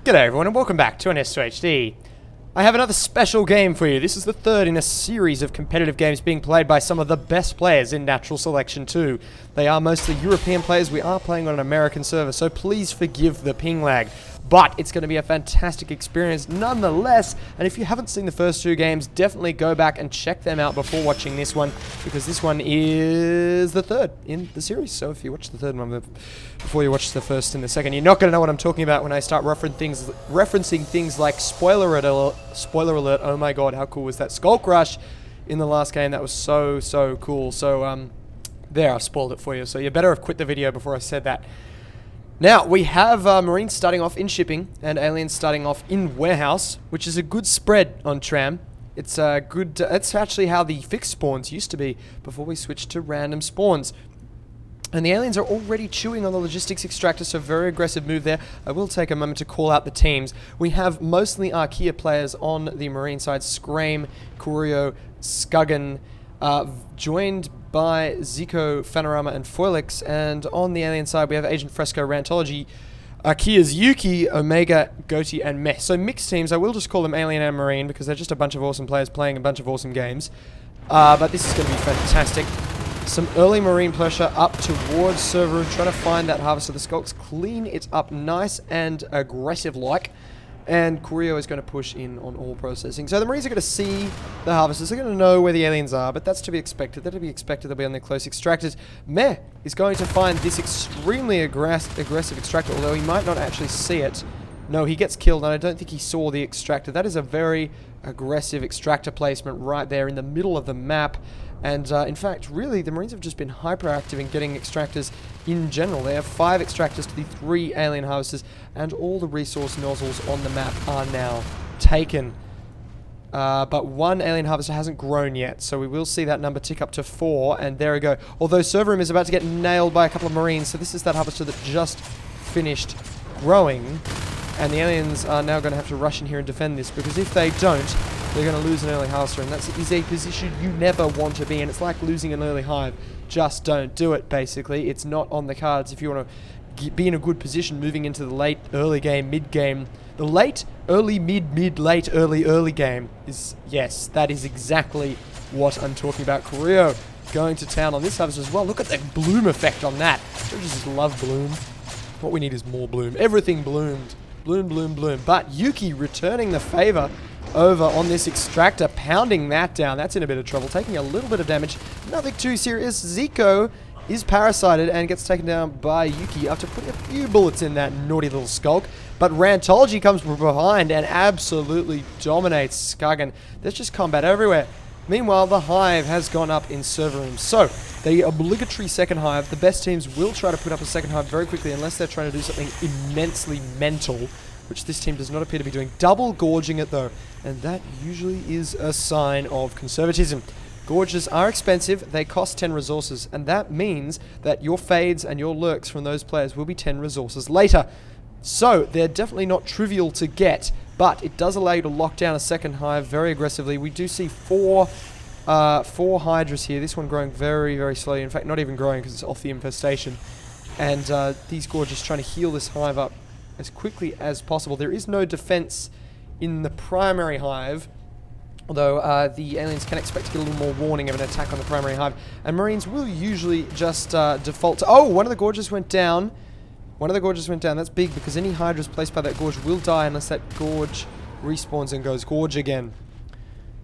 G'day everyone and welcome back to NS2HD. I have another special game for you. This is the third in a series of competitive games being played by some of the best players in Natural Selection 2. They are mostly European players. We are playing on an American server, so please forgive the ping lag. But it's going to be a fantastic experience nonetheless, and if you haven't seen the first two games, definitely go back and check them out before watching this one, because this one is the third in the series. So if you watch the third one before you watch the first and the second, you're not going to know what I'm talking about when I start referencing things like spoiler alert, oh my god, how cool was that Skulk Rush in the last game. That was so cool. So there, I've spoiled it for you, so you better have quit the video before I said that. Now, we have Marines starting off in shipping and aliens starting off in warehouse, which is a good spread on Tram. It's good. It's actually how the fixed spawns used to be before we switched to random spawns. And the aliens are already chewing on the logistics extractor, so very aggressive move there. I will take a moment to call out the teams. We have mostly Archaea players on the Marine side. Scrame, Curio, Skuggan, joined by Zico, Fanorama, and Foilix. And on the alien side, we have Agent Fresco, Rantology, Archaea's Yuki, Omega, Goatee, and Meh. So mixed teams. I will just call them Alien and Marine because they're just a bunch of awesome players playing a bunch of awesome games. But this is going to be fantastic. Some early Marine pressure up towards server room, trying to find that Harvest of the Skulks, clean it up nice and aggressive-like. And Curio is going to push in on all processing. So the Marines are going to see the Harvesters. They're going to know where the aliens are, but that's to be expected. They'll be on their close extractors. Meh is going to find this extremely aggressive extractor, although he might not actually see it. No, he gets killed, and I don't think he saw the extractor. That is a very aggressive extractor placement right there in the middle of the map. And in fact, really, the Marines have just been hyperactive in getting extractors in general. They have 5 extractors to the 3 alien harvesters, and all the resource nozzles on the map are now taken. But 1 alien harvester hasn't grown yet, so we will see that number tick up to 4, and there we go. Although server room is about to get nailed by a couple of Marines, so this is that harvester that just finished growing. And the aliens are now going to have to rush in here and defend this, because if they don't, they're going to lose an early harvester, and that is a position you never want to be in. It's like losing an early hive. Just don't do it, basically. It's not on the cards if you want to be in a good position moving into the late, early game, mid game. The late, early, mid, late, early game is, yes, that is exactly what I'm talking about. Curio going to town on this harvester as well. Look at the bloom effect on that. I just love bloom. What we need is more bloom. Everything bloomed. Bloom. But Yuki returning the favor over on this extractor, pounding that down. That's in a bit of trouble, taking a little bit of damage. Nothing too serious. Zico is parasited and gets taken down by Yuki after putting a few bullets in that naughty little skulk. But Rantology comes from behind and absolutely dominates Skuggan. There's just combat everywhere. Meanwhile, the hive has gone up in server rooms. So, the obligatory second hive, the best teams will try to put up a second hive very quickly unless they're trying to do something immensely mental, which this team does not appear to be doing. Double gorging it though, and that usually is a sign of conservatism. Gorges are expensive, they cost 10 resources, and that means that your fades and your lurks from those players will be 10 resources later. So, they're definitely not trivial to get, but it does allow you to lock down a second hive very aggressively. We do see four hydras here. This one growing very slowly. In fact, not even growing because it's off the infestation. And these gorges trying to heal this hive up as quickly as possible. There is no defense in the primary hive, although the aliens can expect to get a little more warning of an attack on the primary hive. And Marines will usually just default to... Oh, one of the gorges went down. That's big because any hydras placed by that gorge will die unless that gorge respawns and goes gorge again.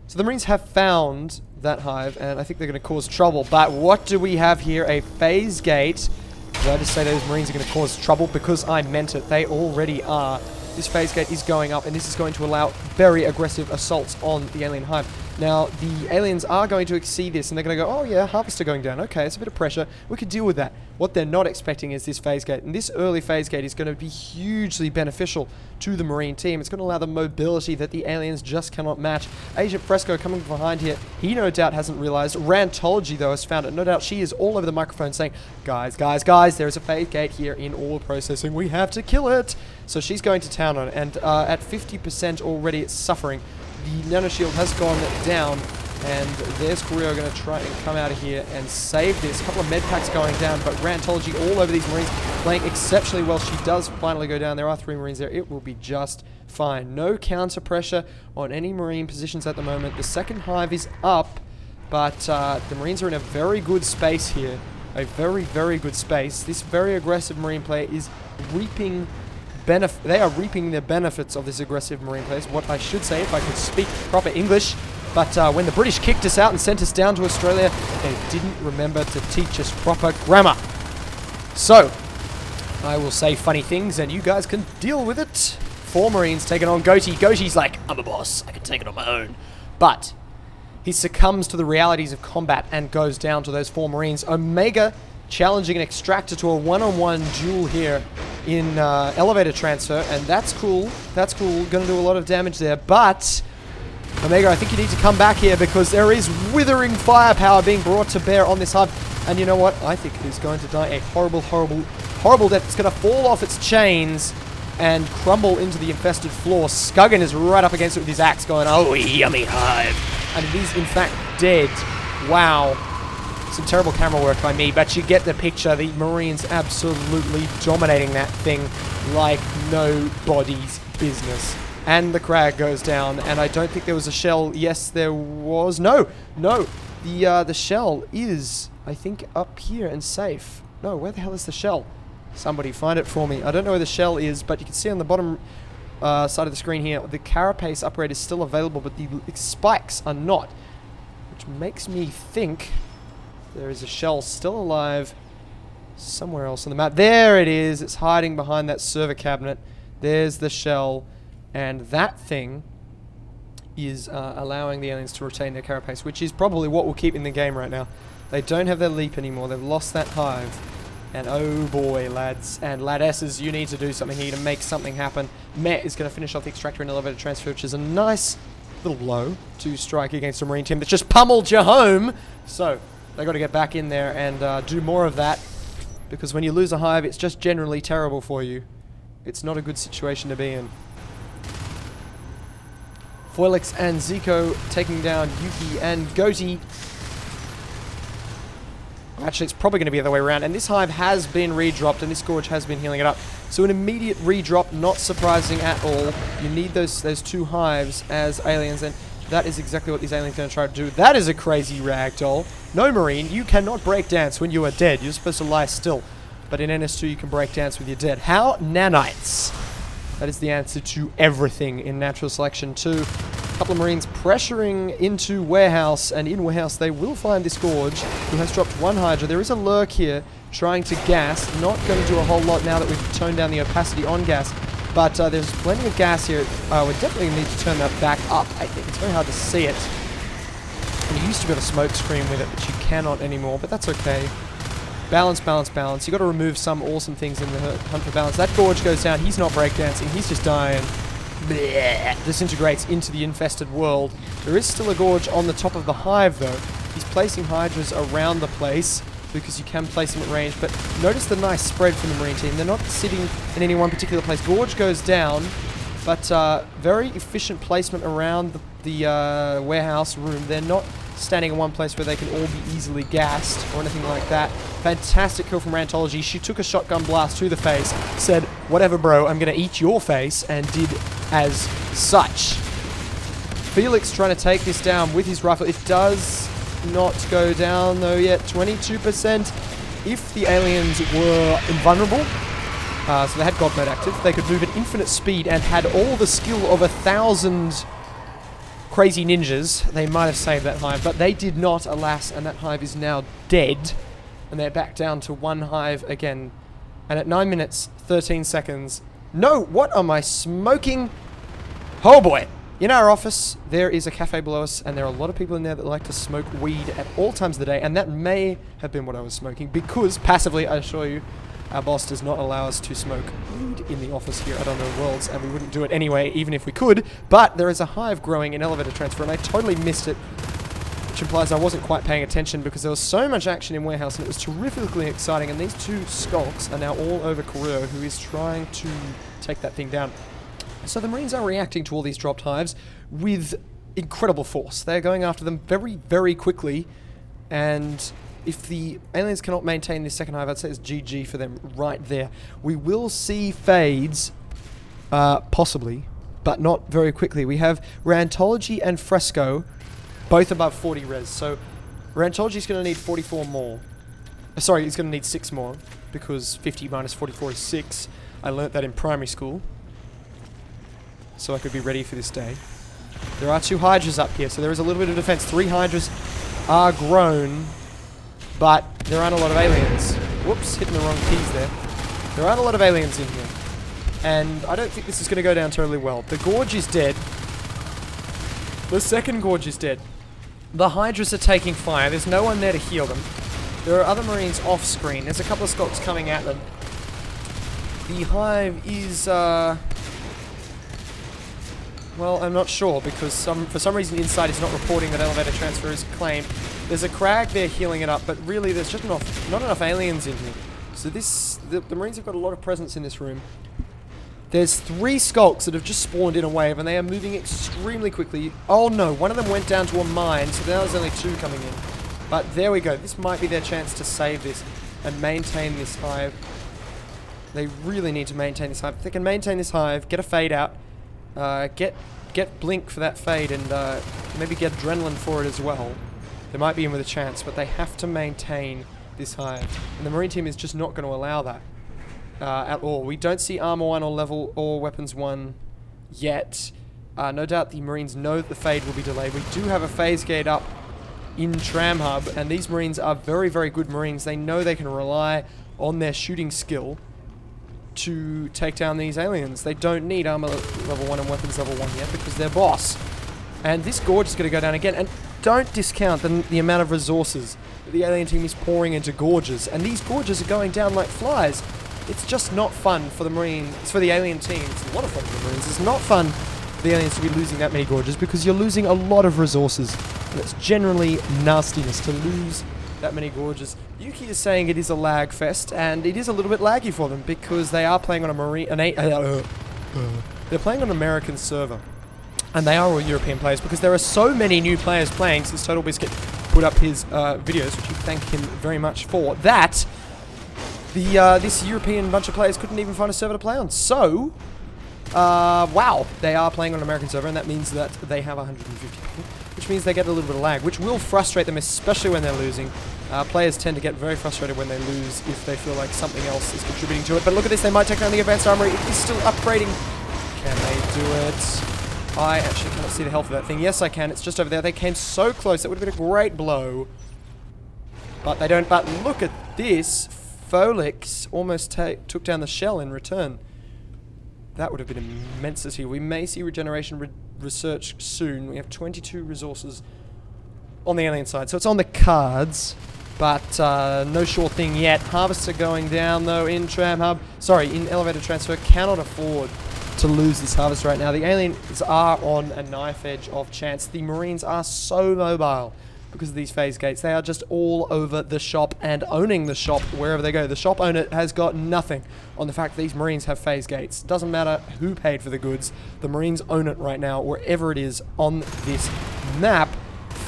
So the Marines have found that hive, and I think they're going to cause trouble. But what do we have here? A phase gate. Did I just say those Marines are going to cause trouble? Because I meant it. They already are. This phase gate is going up, and this is going to allow very aggressive assaults on the alien hive. Now, the aliens are going to exceed this, and they're going to go, oh yeah, harvester going down. Okay, it's a bit of pressure. We could deal with that. What they're not expecting is this phase gate, and this early phase gate is going to be hugely beneficial to the Marine team. It's going to allow the mobility that the aliens just cannot match. Agent Fresco coming behind here. He no doubt hasn't realized. Rantology, though, has found it. No doubt she is all over the microphone saying, guys, there is a phase gate here in all processing. We have to kill it. So she's going to town on it, and at 50% already it's suffering. The nanoshield has gone down, And there's Korea going to try and come out of here and save this. A couple of med packs going down, but Rantology all over these Marines, playing exceptionally well. She does finally go down. There are 3 Marines there. It will be just fine. No counter pressure on any Marine positions at the moment. The second hive is up, but the Marines are in a very good space here. A very, very good space. This very aggressive Marine player is reaping they are reaping the benefits of this aggressive Marine player. What I should say, if I could speak proper English. But when the British kicked us out and sent us down to Australia, they didn't remember to teach us proper grammar. So, I will say funny things and you guys can deal with it. 4 Marines taking on Goatee. Goatee's like, I'm a boss, I can take it on my own. But he succumbs to the realities of combat and goes down to those 4 Marines. Omega challenging an Extractor to a one-on-one duel here in elevator transfer, and that's cool. That's cool. Going to do a lot of damage there, but Omega, I think you need to come back here because there is withering firepower being brought to bear on this hub. And you know what? I think it is going to die a horrible, horrible, horrible death. It's going to fall off its chains and crumble into the infested floor. Scuggin is right up against it with his axe going, oh, yummy hive. And it is, in fact, dead. Wow. Some terrible camera work by me, but you get the picture. The Marines absolutely dominating that thing like nobody's business. And the crag goes down, and I don't think there was a shell. Yes, there was. No, no. The shell is, I think, up here and safe. No, where the hell is the shell? Somebody find it for me. I don't know where the shell is, but you can see on the bottom side of the screen here, the carapace upgrade is still available, but the spikes are not, which makes me think there is a shell still alive somewhere else on the map. There it is. It's hiding behind that server cabinet. There's the shell. And that thing is allowing the aliens to retain their carapace, which is probably what will keep in the game right now. They don't have their leap anymore. They've lost that hive. And oh boy, lads and ladesses, you need to do something here to make something happen. Met is going to finish off the Extractor and elevator transfer, which is a nice little blow to strike against a Marine team that just pummeled you home. So they got to get back in there and do more of that, because when you lose a hive, it's just generally terrible for you. It's not a good situation to be in. Foilix and Zico taking down Yuki and Goatee. Actually, it's probably going to be the other way around. And this hive has been redropped, and this gorge has been healing it up. So an immediate redrop, not surprising at all. You need those 2 hives as aliens, and that is exactly what these aliens are going to try to do. That is a crazy ragdoll. No, Marine, you cannot break dance when you are dead. You're supposed to lie still. But in NS2, you can break dance with your dead. How? Nanites. That is the answer to everything in Natural Selection 2. A couple of Marines pressuring into Warehouse, and in Warehouse they will find this Gorge, who has dropped 1 Hydra. There is a Lurk here trying to gas. Not going to do a whole lot now that we've toned down the opacity on gas, but there's plenty of gas here. We definitely need to turn that back up, I think. It's very hard to see it. And you used to be able to smoke screen with it, but you cannot anymore, but that's okay. Balance, balance, balance. You got to remove some awesome things in the hunt for balance. That Gorge goes down. He's not breakdancing. He's just dying. Blech. Disintegrates into the infested world. There is still a Gorge on the top of the hive, though. He's placing Hydras around the place because you can place them at range. But notice the nice spread from the Marine team. They're not sitting in any one particular place. Gorge goes down, but very efficient placement around the warehouse room. They're not standing in one place where they can all be easily gassed or anything like that. Fantastic kill from Rantology. She took a shotgun blast to the face, said, whatever bro, I'm going to eat your face, and did as such. Felix trying to take this down with his rifle. It does not go down though yet. 22%. If the aliens were invulnerable, so they had God mode active, they could move at infinite speed and had all the skill of 1,000 crazy ninjas, they might have saved that hive, but they did not, alas, and that hive is now dead, and they're back down to 1 hive again. And at 9 minutes, 13 seconds, no, what am I smoking? Oh boy. In our office, there is a cafe below us, and there are a lot of people in there that like to smoke weed at all times of the day, and that may have been what I was smoking, because passively, I assure you, our boss does not allow us to smoke weed in the office here at Unknown Worlds, and we wouldn't do it anyway, even if we could. But there is a hive growing in elevator transfer, and I totally missed it, which implies I wasn't quite paying attention because there was so much action in Warehouse, and it was terrifically exciting. And these 2 skulks are now all over Korea, who is trying to take that thing down. So the Marines are reacting to all these dropped hives with incredible force. They're going after them very, very quickly. And if the aliens cannot maintain this second hive, I'd say it's GG for them right there. We will see fades, possibly, but not very quickly. We have Rantology and Fresco, both above 40 res. So Rantology's going to need 44 more. Sorry, he's going to need 6 more, because 50 minus 44 is 6. I learnt that in primary school, so I could be ready for this day. There are 2 Hydras up here, so there is a little bit of defense. 3 Hydras are grown, but there aren't a lot of aliens. Whoops, hitting the wrong keys there. There aren't a lot of aliens in here, and I don't think this is going to go down terribly well. The Gorge is dead. The second Gorge is dead. The Hydras are taking fire. There's no one there to heal them. There are other Marines off screen. There's a couple of Skulks coming at them. The hive is, well, I'm not sure, because for some reason inside is not reporting that elevator transfer is claimed. There's a Crag there healing it up, but really there's just not enough aliens in here. So the Marines have got a lot of presence in this room. There's 3 Skulks that have just spawned in a wave, and they are moving extremely quickly. Oh no, one of them went down to a mine, so now there's only 2 coming in. But there we go. This might be their chance to save this and maintain this hive. They really need to maintain this hive. If they can maintain this hive, get a fade out, get Blink for that fade, and maybe get Adrenaline for it as well. They might be in with a chance, but they have to maintain this hive. And the Marine team is just not going to allow that at all. We don't see Armor 1 or Level or Weapons 1 yet. No doubt the Marines know that the fade will be delayed. We do have a phase gate up in Tram Hub, and these Marines are very, very good Marines. They know they can rely on their shooting skill to take down these aliens. They don't need Armor Level 1 and Weapons Level 1 yet, because they're boss. And this Gorge is going to go down again, and don't discount the amount of resources that the alien team is pouring into Gorges, and these Gorges are going down like flies. It's just not fun for the Marines, for the alien team. It's a lot of fun for the Marines. It's not fun for the aliens to be losing that many Gorges, because you're losing a lot of resources. And it's generally nastiness to lose that many Gorges. Yuki is saying it is a lag fest, and it is a little bit laggy for them, because they are playing on they're playing on an American server. And they are all European players, because there are so many new players playing since Total Biscuit put up his videos, which we thank him very much for, that this European bunch of players couldn't even find a server to play on. So, wow, they are playing on an American server, and that means that they have 150 people, which means they get a little bit of lag, which will frustrate them, especially when they're losing. Players tend to get very frustrated when they lose if they feel like something else is contributing to it. But look at this, they might take down the Advanced Armory. It is still upgrading. Can they do it? I actually cannot see the health of that thing. Yes, I can. It's just over there. They came so close. That would have been a great blow. But they don't. But look at this. Folix almost took down the shell in return. That would have been immensity. We may see regeneration research soon. We have 22 resources on the alien side, so it's on the cards, but no sure thing yet. Harvests are going down though in Tram Hub. Sorry, in Elevator Transfer. Cannot afford to lose this harvest right now. The aliens are on a knife edge of chance. The Marines are so mobile because of these phase gates. They are just all over the shop and owning the shop wherever they go. The shop owner has got nothing on the fact that these Marines have phase gates. Doesn't matter who paid for the goods. The Marines own it right now wherever it is on this map.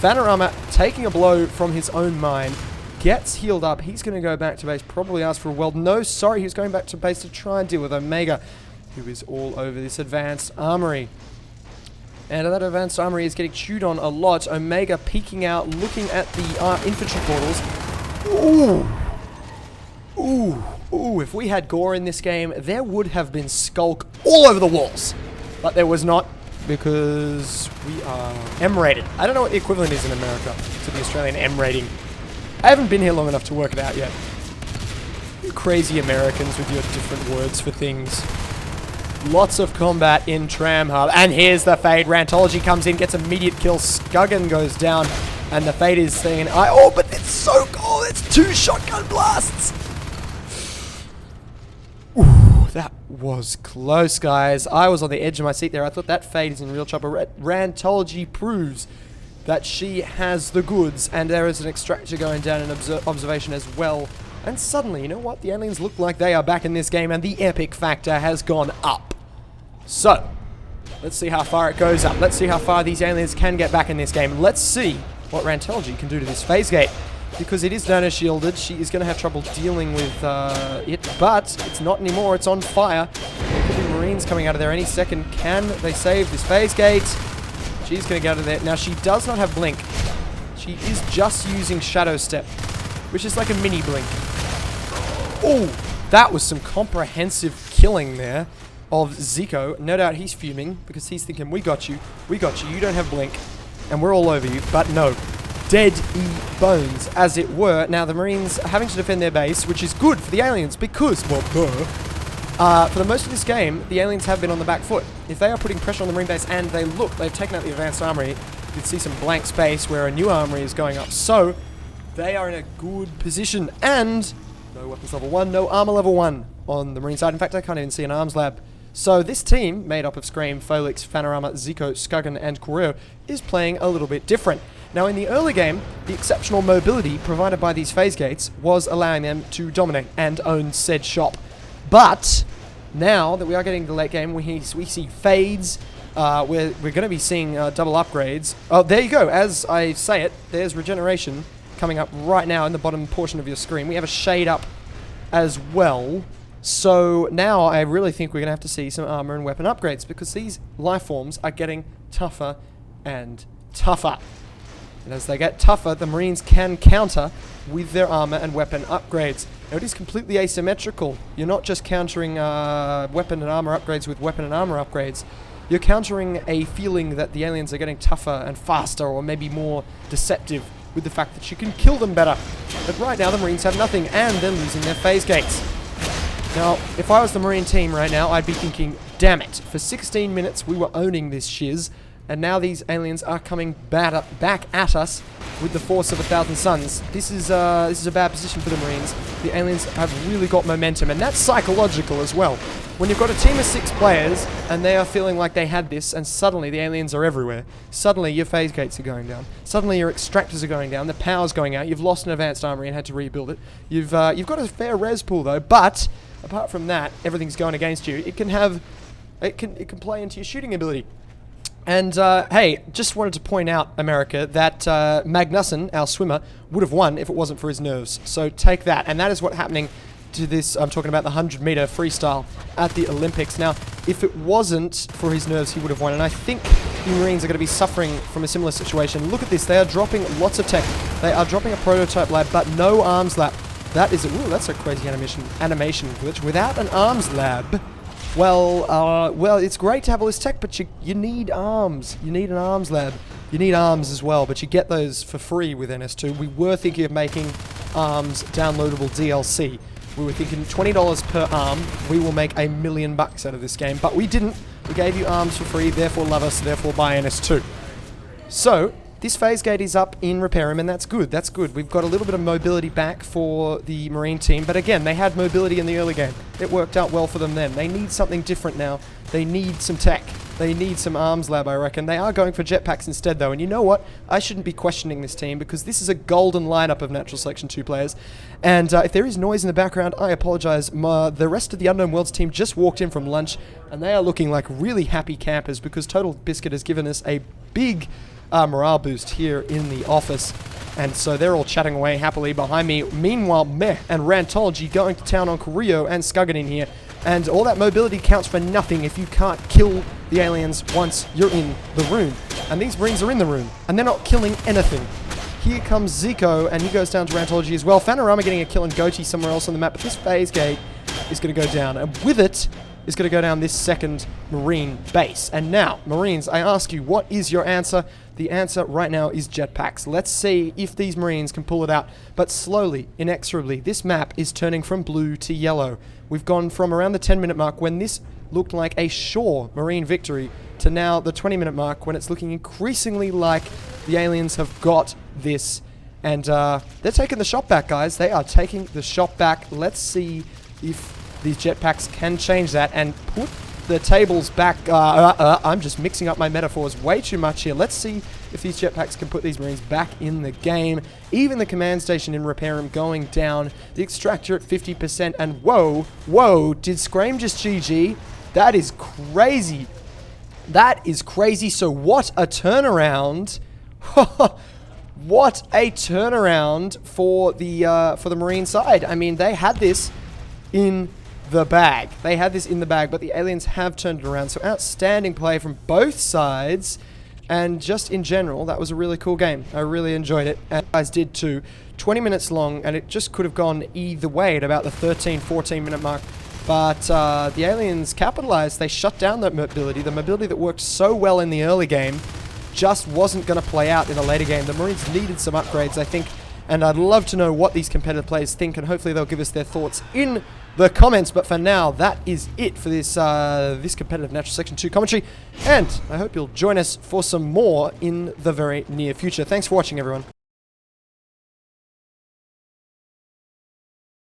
Panorama taking a blow from his own mine. Gets healed up. He's going to go back to base. Probably ask for a weld. No, sorry. He's going back to base to try and deal with Omega, who is all over this Advanced Armory. And that Advanced Armory is getting chewed on a lot. Omega peeking out, looking at the infantry portals. Ooh. Ooh. Ooh. If we had gore in this game, there would have been Skulk all over the walls. But there was not, because we are M-rated. I don't know what the equivalent is in America to the Australian M rating. I haven't been here long enough to work it out yet. You crazy Americans with your different words for things. Lots of combat in Tram Hub. And here's the fade. Rantology comes in, gets immediate kill. Skuggan goes down. And the fade is saying, oh, but it's so cool. It's 2 shotgun blasts. Ooh, that was close, guys. I was on the edge of my seat there. I thought that fade is in real trouble. Rantology proves that she has the goods. And there is an extractor going down in observation as well. And suddenly, you know what? The aliens look like they are back in this game, and the epic factor has gone up. So, Let's see how far it goes up. Let's see how far these aliens can get back in this game. Let's see what Rantology can do to this phase gate. Because it is nano shielded, she is going to have trouble dealing with it, but it's not anymore. It's on fire. There could be Marines coming out of there any second. Can they save this phase gate? She's going to get out of there. Now, she does not have Blink. She is just using Shadow Step, which is like a mini Blink. Oh, that was some comprehensive killing there of Zico. No doubt he's fuming because he's thinking, we got you, you don't have Blink, and we're all over you. But no, dead bones, as it were. Now, the Marines are having to defend their base, which is good for the aliens because, well, for the most of this game, the aliens have been on the back foot. If they are putting pressure on the Marine base and they've taken out the advanced armory, you can see some blank space where a new armory is going up. So, they are in a good position. And no weapons level 1, no armor level 1 on the Marine side. In fact, I can't even see an arms lab. So this team, made up of Scream, Folix, Fanorama, Zico, Skuggan, and Correo, is playing a little bit different. Now, in the early game, the exceptional mobility provided by these phase gates was allowing them to dominate and own said shop. But now that we are getting the late game, we see fades. We're going to be seeing double upgrades. Oh, there you go. As I say it, there's regeneration coming up right now in the bottom portion of your screen. We have a shade up as well. So now I really think we're going to have to see some armor and weapon upgrades because these life forms are getting tougher and tougher. And as they get tougher, the Marines can counter with their armor and weapon upgrades. Now, it is completely asymmetrical. You're not just countering weapon and armor upgrades with weapon and armor upgrades. You're countering a feeling that the aliens are getting tougher and faster or maybe more deceptive with the fact that you can kill them better. But right now, the Marines have nothing and they're losing their phase gates. Now, if I was the Marine team right now, I'd be thinking, damn it, for 16 minutes we were owning this shiz, and now these aliens are coming back at us with the force of 1,000 suns. This is a bad position for the Marines. The aliens have really got momentum, and that's psychological as well. When you've got a team of 6 players, and they are feeling like they had this, and suddenly the aliens are everywhere. Suddenly your phase gates are going down. Suddenly your extractors are going down. The power's going out. You've lost an advanced armory and had to rebuild it. You've got a fair res pool though, but apart from that, everything's going against you. It can play into your shooting ability. And, hey, just wanted to point out, America, that Magnussen, our swimmer, would have won if it wasn't for his nerves. So take that. And that is what's happening to this, I'm talking about the 100-meter freestyle at the Olympics. Now, if it wasn't for his nerves, he would have won. And I think the Marines are going to be suffering from a similar situation. Look at this. They are dropping lots of tech. They are dropping a prototype lab, but no arms lab. That is, ooh, that's a crazy animation glitch. Without an arms lab, well, it's great to have all this tech, but you need arms. You need an arms lab. You need arms as well, but you get those for free with NS2. We were thinking of making arms downloadable DLC. We were thinking $20 per arm. We will make $1 million out of this game, but we didn't. We gave you arms for free, therefore love us, therefore buy NS2. So, this phase gate is up in repair room, and that's good. That's good. We've got a little bit of mobility back for the Marine team, but again, they had mobility in the early game. It worked out well for them then. They need something different now. They need some tech. They need some arms lab, I reckon. They are going for jetpacks instead, though, and you know what? I shouldn't be questioning this team because this is a golden lineup of Natural Selection 2 players, and if there is noise in the background, I apologize. The rest of the Unknown Worlds team just walked in from lunch, and they are looking like really happy campers because Total Biscuit has given us a big morale boost here in the office, and so they're all chatting away happily behind me. Meanwhile, Meh and Rantology going to town on Correo and Skuggan in here, and all that mobility counts for nothing if you can't kill the aliens once you're in the room. And these Marines are in the room, and they're not killing anything. Here comes Zico, and he goes down to Rantology as well. Fanorama getting a kill and Goatee somewhere else on the map, but this phase gate is going to go down, and with it is going to go down this second Marine base. And now, Marines, I ask you, what is your answer? The answer right now is jetpacks. Let's see if these Marines can pull it out. But slowly, inexorably, this map is turning from blue to yellow. We've gone from around the 10-minute mark when this looked like a sure Marine victory to now the 20-minute mark when it's looking increasingly like the aliens have got this. And they're taking the shot back, guys. They are taking the shot back. Let's see if these jetpacks can change that and put the tables back. I'm just mixing up my metaphors way too much here. Let's see if these jetpacks can put these Marines back in the game. Even the command station in repair room going down. The extractor at 50%. And whoa, did Scream just GG? That is crazy. That is crazy. So what a turnaround. What a turnaround for the Marine side. I mean, they had this in the bag. They had this in the bag, but the Aliens have turned it around. So outstanding play from both sides. And just in general, that was a really cool game. I really enjoyed it. And you guys did too. 20 minutes long, and it just could have gone either way at about the 13, 14 minute mark. But the Aliens capitalized. They shut down that mobility. The mobility that worked so well in the early game just wasn't going to play out in the later game. The Marines needed some upgrades, I think. And I'd love to know what these competitive players think, and hopefully they'll give us their thoughts in the comments. But for now, that is it for this this competitive Natural Selection 2 commentary. And I hope you'll join us for some more in the very near future. Thanks for watching, everyone.